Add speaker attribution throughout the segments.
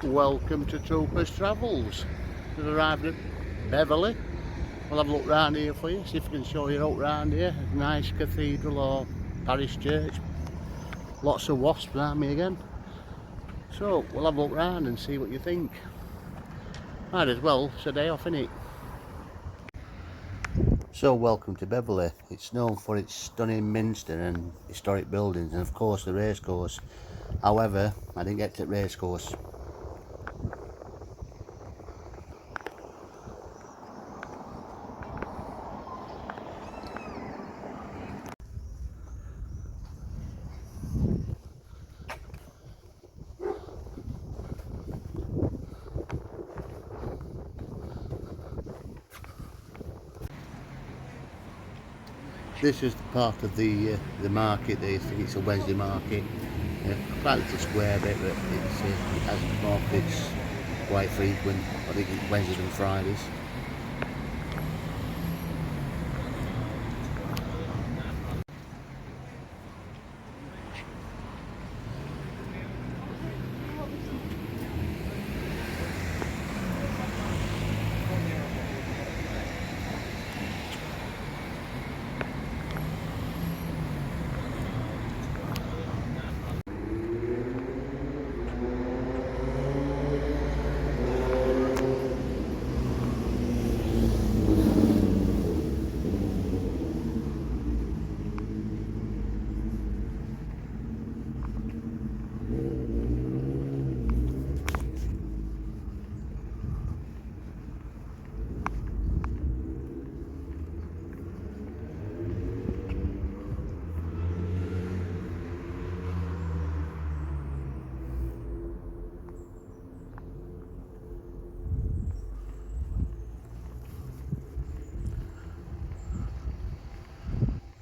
Speaker 1: Welcome to Troopers Travels. We've arrived at Beverley. We'll have a look round here for you, see if we can show you out round here. A nice cathedral or parish church. Lots of wasps around me again. So we'll have a look round and see what you think. Might as well, it's a day off, innit? So welcome to Beverley. It's known for its stunning minster and historic buildings and of course the racecourse. However, I didn't get to the racecourse. This is the part of the market. I think it's a Wednesday market. Quite a little square bit, but it has markets quite frequent. I think it's Wednesdays and Fridays.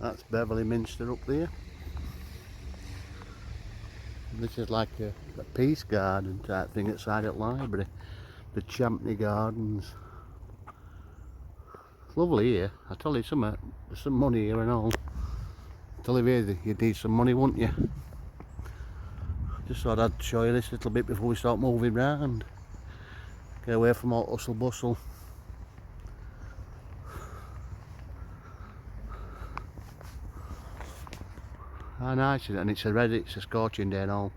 Speaker 1: That's Beverley Minster up there. This is like a peace garden type thing outside at library. The Champney Gardens. It's lovely here. I tell you something, there's some money here and all. I tell you here, you'd need some money, wouldn't you? Just thought I'd show you this little bit before we start moving round. Get away from all hustle bustle. How nice is it? And it's a scorching day and all.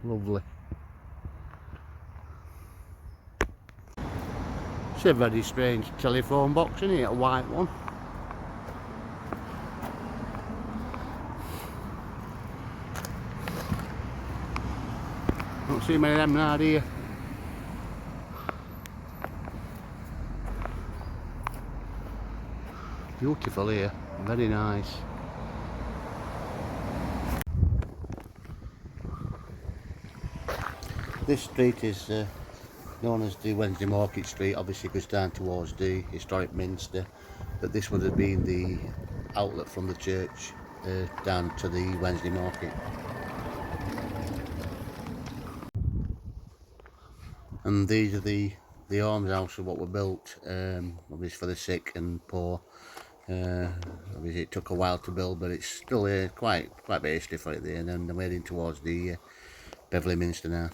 Speaker 1: Lovely. It's a very strange telephone box, isn't it? A white one. Don't see many of them now, do you? Beautiful here, very nice. This street is known as the Wednesday Market Street. Obviously it goes down towards the historic minster, but this would have been the outlet from the church down to the Wednesday market. And these are the almshouses what were built, obviously for the sick and poor. Obviously it took a while to build, but it's still quite a bit of history for it there. And then we're heading towards the Beverley Minster now.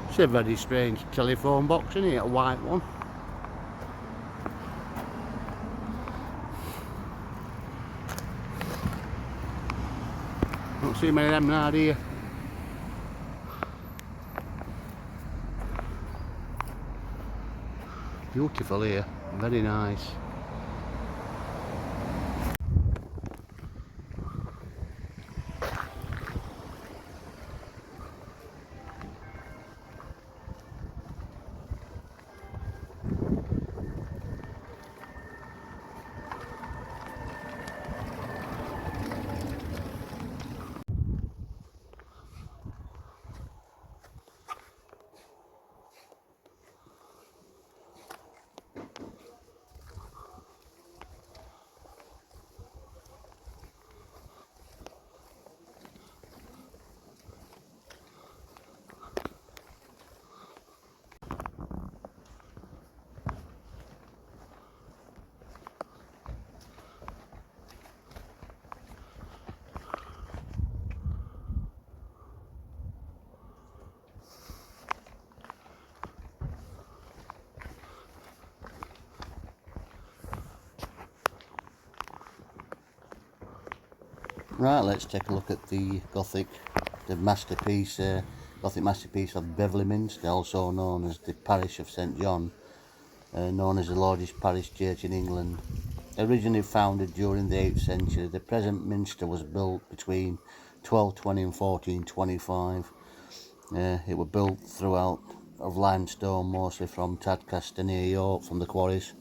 Speaker 1: It's a very strange telephone box, isn't it? A white one. Don't see many of them now, do you? Beautiful here, very nice. Right, let's take a look at the Gothic masterpiece of Beverley Minster, also known as the parish of St John, known as the largest parish church in England. Originally founded during the 8th century, the present minster was built between 1220 and 1425. It was built throughout of limestone, mostly from Tadcaster near York, from the quarries.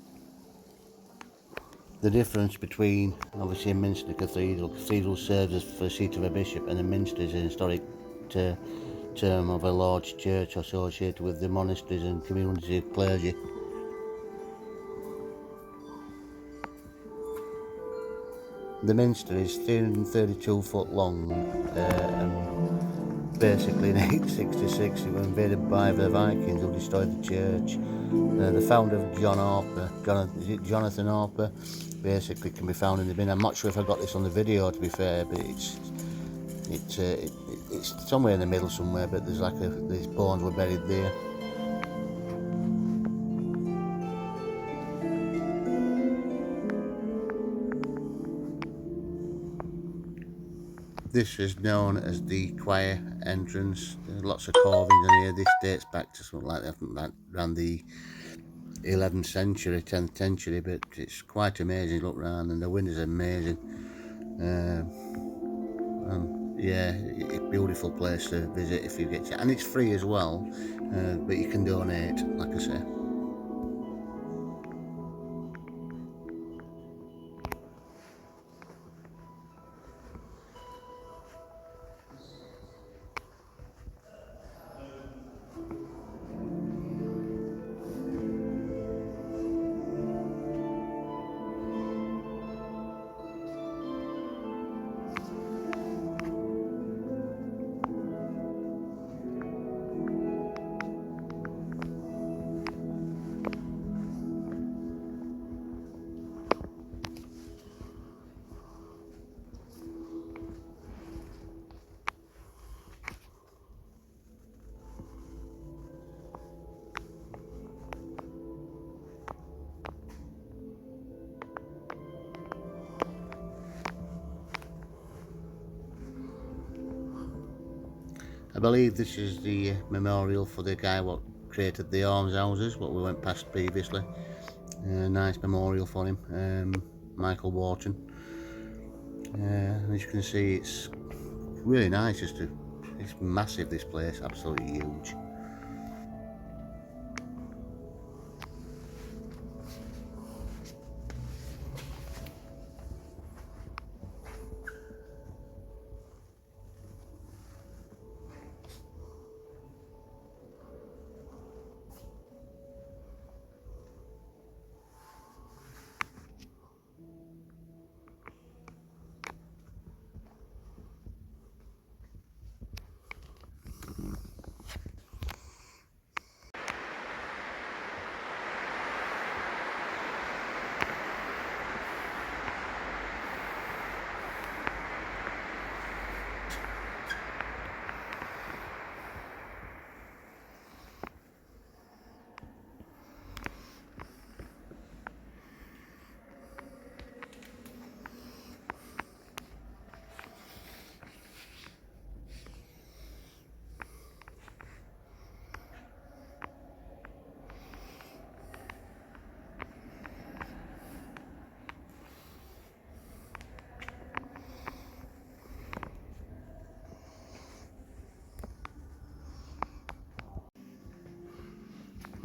Speaker 1: The difference between, obviously, a Minster cathedral serves as the seat of a bishop, and a minster is an historic term of a large church associated with the monasteries and community of clergy. The minster is 332 foot long, and basically in 866 it was invaded by the Vikings, who destroyed the church. The founder of Jonathan Harper, basically can be found in the bin. I'm not sure if I got this on the video, to be fair, but it's somewhere in the middle somewhere, but there's like these bones were buried there. This is known as the choir entrance. There's lots of carvings in here. This dates back to something like that, around the 11th century, 10th century, but it's quite amazing. Look round, and the wind is amazing. Yeah, it's a beautiful place to visit if you get to, and it's free as well, but you can donate, like I say. I believe this is the memorial for the guy what created the almshouses, what we went past previously. Nice memorial for him, Michael Wharton. As you can see, it's really nice. It's massive, this place, absolutely huge.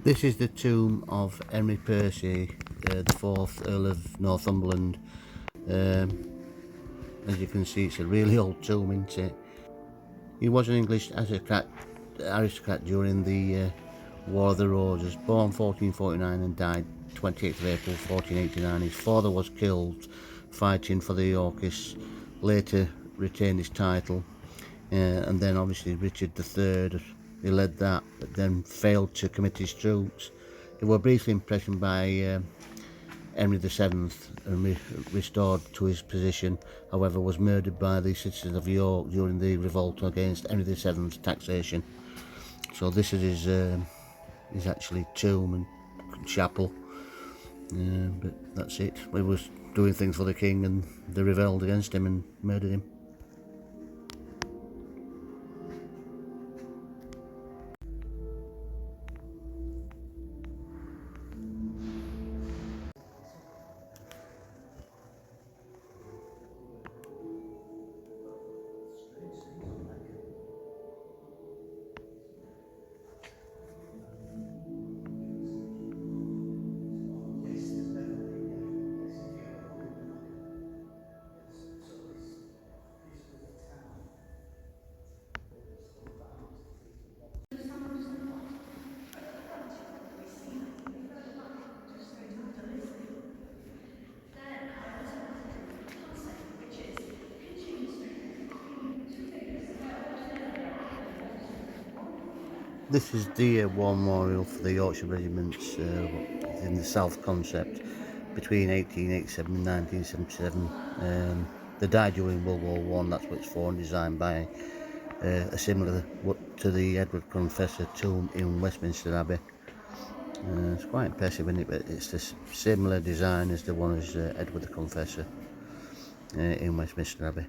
Speaker 1: This is the tomb of Henry Percy, the 4th Earl of Northumberland. As you can see, it's a really old tomb, isn't it? He was an English aristocrat during the War of the Roses, born 1449 and died 28th of April 1489. His father was killed fighting for the Yorkists, later retained his title, and then obviously Richard III, he led that, but then failed to commit his troops. They were briefly imprisoned by Henry VII and restored to his position, however was murdered by the citizens of York during the revolt against Henry VII's taxation. So this is his actually tomb and chapel, but that's it. He was doing things for the king and they rebelled against him and murdered him. This is the war memorial for the Yorkshire regiments in the South concept between 1887 and 1977. They died during World War One. That's what it's for, and designed by a similar to the Edward Confessor tomb in Westminster Abbey. It's quite impressive, isn't it? But it's a similar design as the one as Edward the Confessor in Westminster Abbey.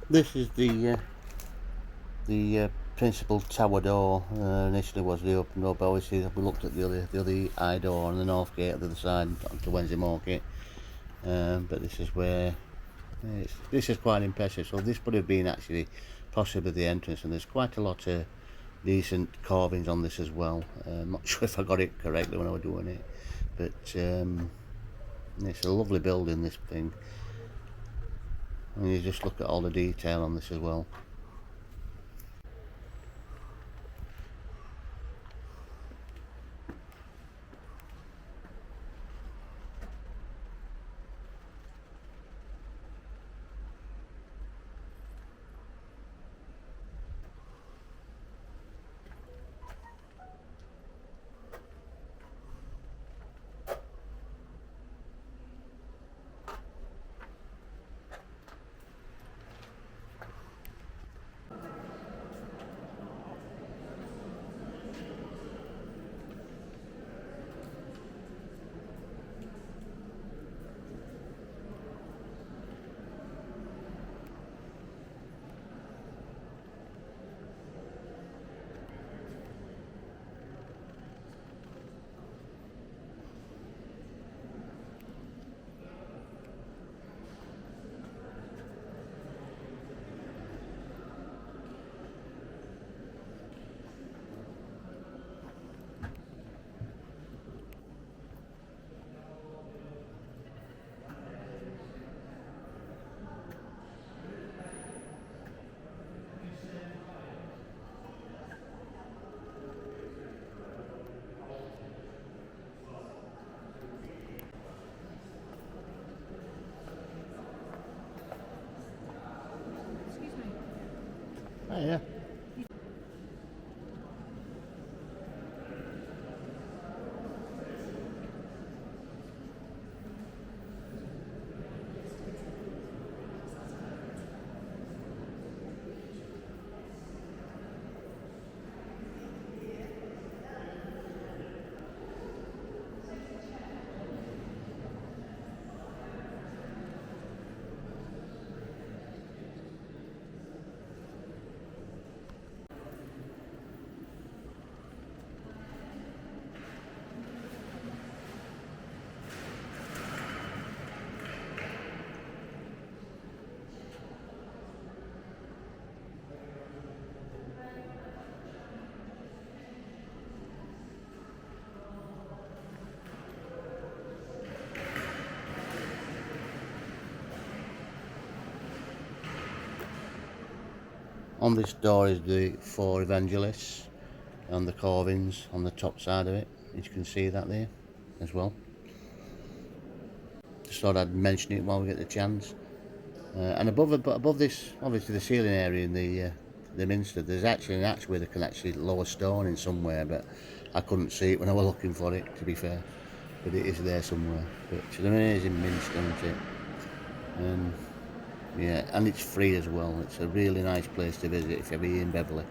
Speaker 1: This is the principal tower door. Initially was the open door, but obviously we looked at the other eye door on the north gate at the other side onto Wednesday Market. But this is where this is quite impressive. So this would have been actually possibly the entrance, and there's quite a lot of decent carvings on this as well. I'm not sure if I got it correctly when I was doing it, but it's a lovely building, this thing. And you just look at all the detail on this as well. Oh yeah. On this door is the 4 evangelists and the carvings on the top side of it. As you can see that there as well. Just thought I'd mention it while we get the chance. And above this, obviously the ceiling area in the minster, there's actually an arch where they can actually lower stone in somewhere, but I couldn't see it when I was looking for it, to be fair. But it is there somewhere. But it's an amazing minster, isn't it? And yeah, and it's free as well. It's a really nice place to visit if you're in Beverley.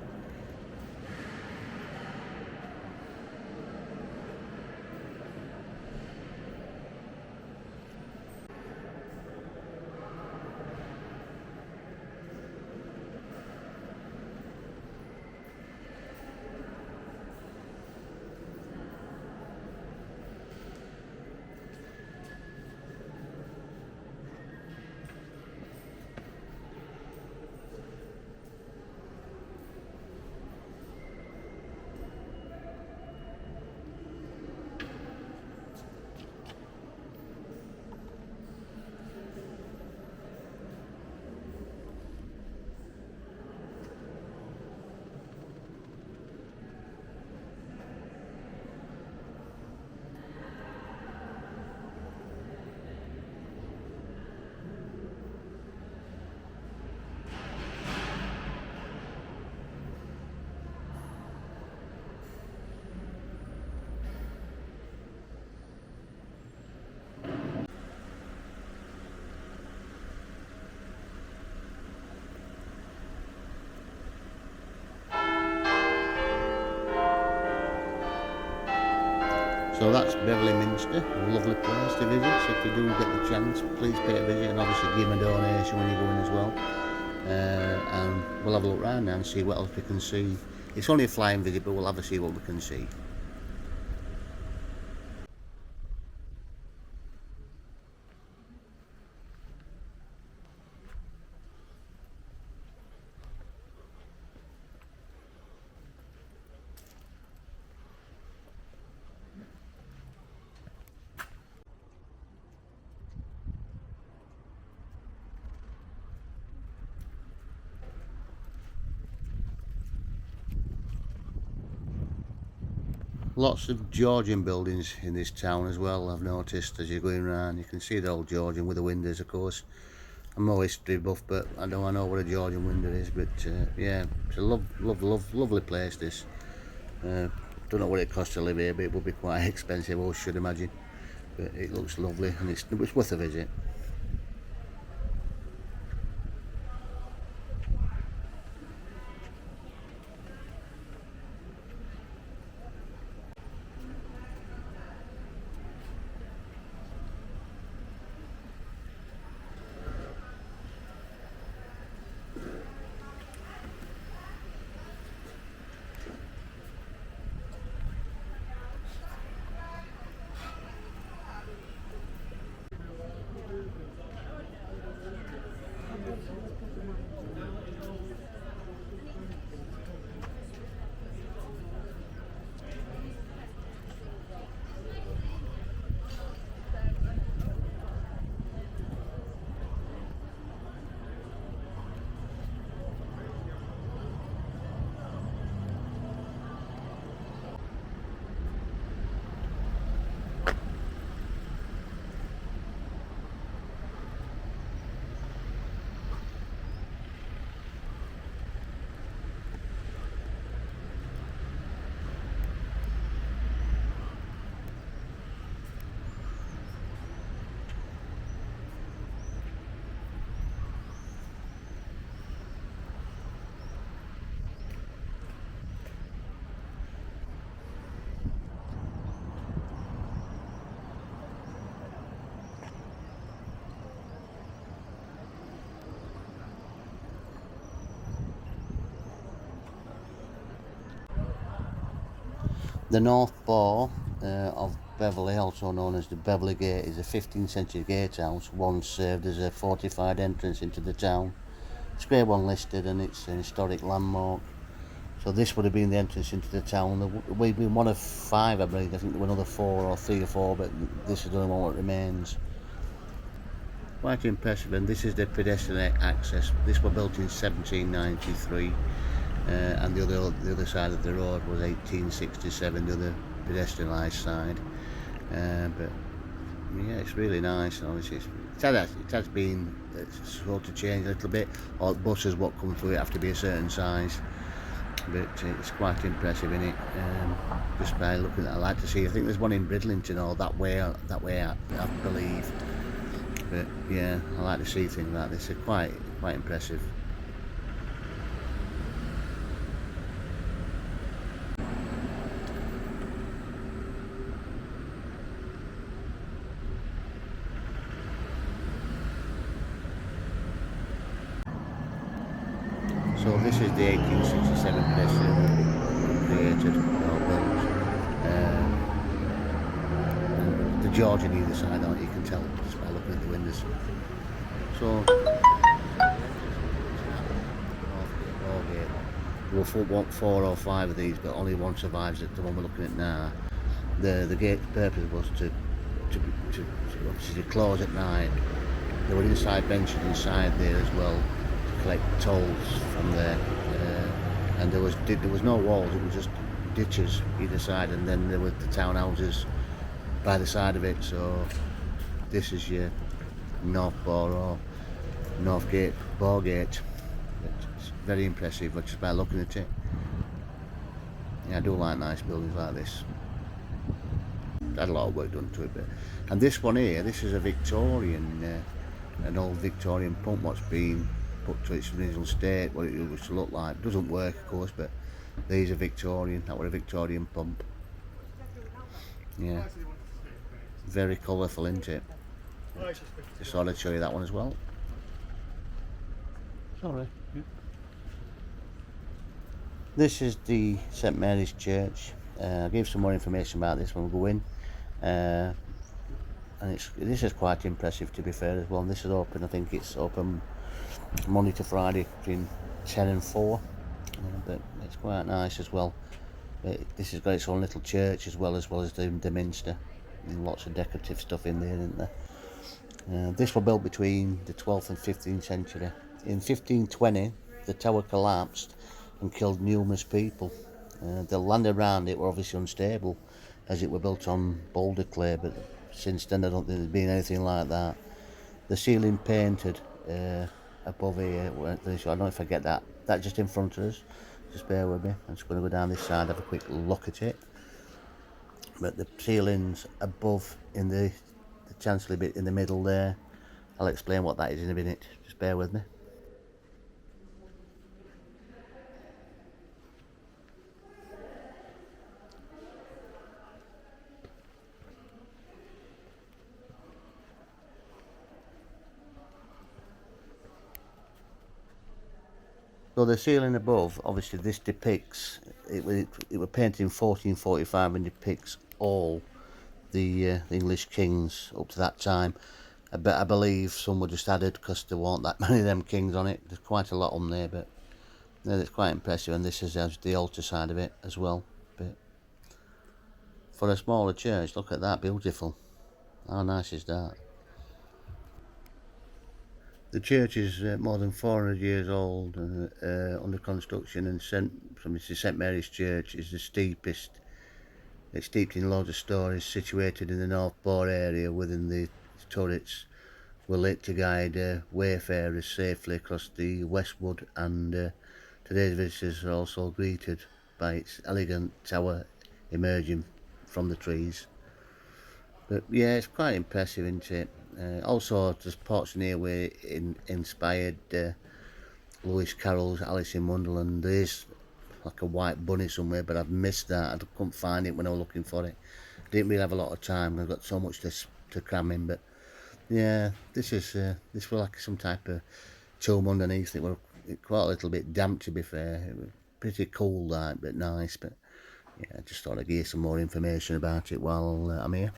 Speaker 1: So that's Beverley Minster, a lovely place to visit. So if you do get the chance, please pay a visit and obviously give them a donation when you go in as well. And we'll have a look around now and see what else we can see. It's only a flying visit, but we'll have a see what we can see. Lots of Georgian buildings in this town as well, I've noticed as you're going around. You can see the old Georgian with the windows, of course. I'm no history buff, but I know what a Georgian window is. But yeah, it's a lovely place, this. Don't know what it costs to live here, but it will be quite expensive, I should imagine. But it looks lovely, and it's worth a visit. The north bore of Beverley, also known as the Beverley Gate, is a 15th century gatehouse, once served as a fortified entrance into the town. It's Grade 1 listed and it's an historic landmark. So this would have been the entrance into the town. We've been one of 5, I believe. I think there were another 4 or 3 or 4, but this is the only one that remains. Quite impressive, and this is the pedestrian access. This was built in 1793. And the other side of the road was 1867, the other pedestrianised side. But yeah, it's really nice. Obviously, it has been sort of changed a little bit. All buses what come through it have to be a certain size, but it's quite impressive in it. Just by looking at it, I like to see. I think there's one in Bridlington or that way, I believe. But yeah, I like to see things like this. They're quite impressive. So this is the 1867 pedestrian route created or built. And the George on either side on it, you can tell just by looking at the windows. So there were 4 or 5 of these, but only one survives it, the one we're looking at now. The gate's purpose was to obviously close at night. There were inside benches inside there as well, collect tolls from there, and there was no walls, it was just ditches either side, and then there were the townhouses by the side of it. So this is your North Bore or North Gate, Bore Gate. It's very impressive just by looking at it. Yeah, I do like nice buildings like this. Had a lot of work done to it, and this one here, this is a Victorian, an old Victorian pump what's been put to its original state, what it used to look like. It doesn't work, of course, but these are Victorian. That was a Victorian pump. Yeah, very colourful, isn't it? Just thought I'd show you that one as well. Sorry. This is the St Mary's Church. I'll give some more information about this when we go in. And this is quite impressive, to be fair, as well. And this is open, I think it's open Monday to Friday between 10 and 4, but it's quite nice as well. This has got its own little church as well as the minster, and lots of decorative stuff in there, isn't there? This was built between the 12th and 15th century. In 1520 the tower collapsed and killed numerous people. The land around it were obviously unstable, as it were built on boulder clay, but since then I don't think there's been anything like that. The ceiling painted above here. I don't know if I get that just in front of us. Just bear with me. I'm just going to go down this side, have a quick look at it. But the ceilings above in the chancellery bit in the middle there, I'll explain what that is in a minute. Just bear with me. So the ceiling above, obviously this depicts, it was painted in 1445 and depicts all the English kings up to that time. I believe some were just added because there weren't that many of them kings on it. There's quite a lot on there, but yeah, it's quite impressive. And this is the altar side of it as well. But for a smaller church, look at that, beautiful. How nice is that? The church is more than 400 years old and under construction, and St Mary's Church is the steepest. It's steeped in loads of stories, situated in the North Boar area within the turrets were lit to guide wayfarers safely across the Westwood, and today's visitors are also greeted by its elegant tower emerging from the trees. But yeah, it's quite impressive, isn't it? Also, there's parts in here where inspired Lewis Carroll's Alice in Wonderland. There's like a white bunny somewhere, but I've missed that. I couldn't find it when I was looking for it. I didn't really have a lot of time. I've got so much to cram in. But yeah, this was like some type of tomb underneath. It was quite a little bit damp, to be fair. It was pretty cool, that, but nice. But yeah, I just thought I'd give you some more information about it while I'm here.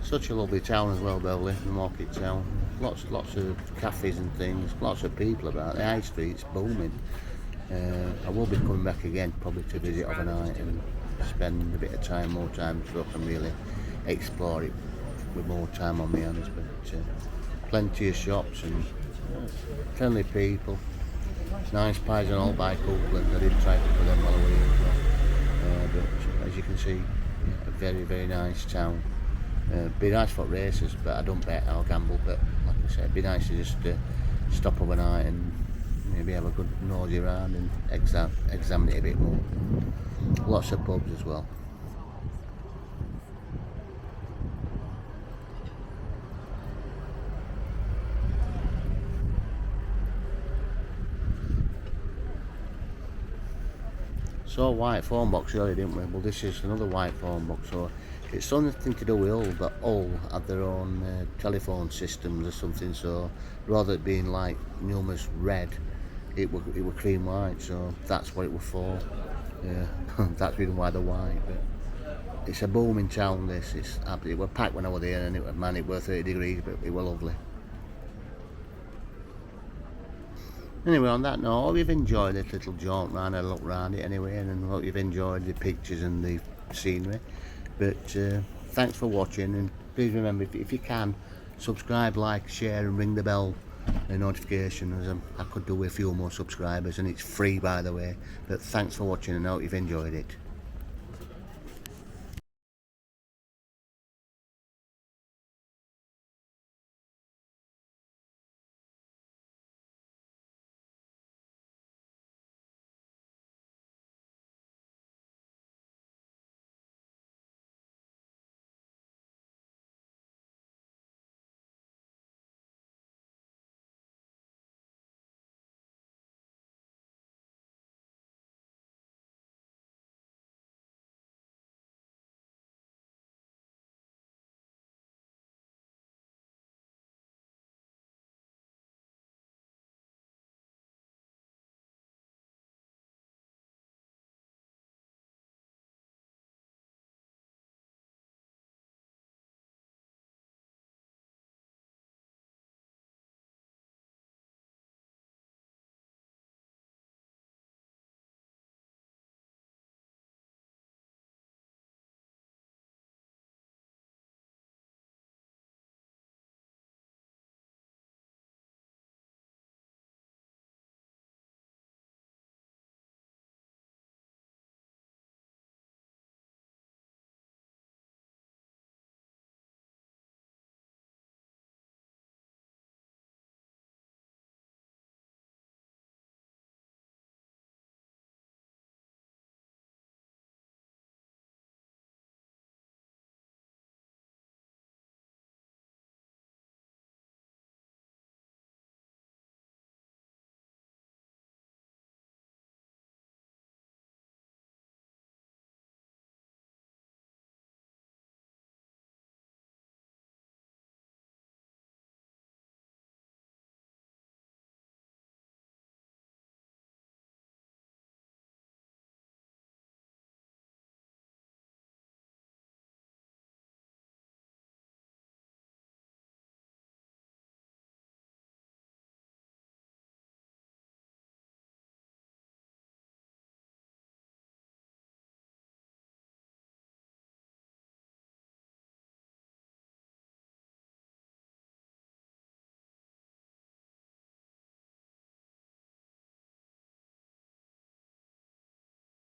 Speaker 1: Such a lovely town as well, Beverley, the market town. Lots of cafes and things, lots of people about. The high street's booming. I will be coming back again, probably to visit overnight and spend a bit of time, more time, so I can really explore it with more time on my hands. But plenty of shops and friendly people. Nice pies and all by Cookland. I did try to put them while I was here, but as you can see, a very nice town. Be nice for races, but I don't bet, I'll gamble. But like I said, it'd be nice to just stop overnight and maybe have a good nosy around and examine it a bit more. Lots of pubs as well. Saw a white phone box earlier, didn't we? Well, this is another white phone box. So it's something to do with Hull, but Hull had their own telephone systems or something. So rather than being like numerous red, it were cream white. So that's what it was for. Yeah, that's the reason why they're white. But it's a booming town. This it was packed when I was there, and it was 30 degrees, but it was lovely. Anyway, on that note, I hope you've enjoyed this little jaunt round, a look round it anyway, and I hope you've enjoyed the pictures and the scenery. But thanks for watching, and please remember, if you can, subscribe, like, share and ring the bell notification, as I could do with a few more subscribers, and it's free, by the way. But thanks for watching, and I hope you've enjoyed it.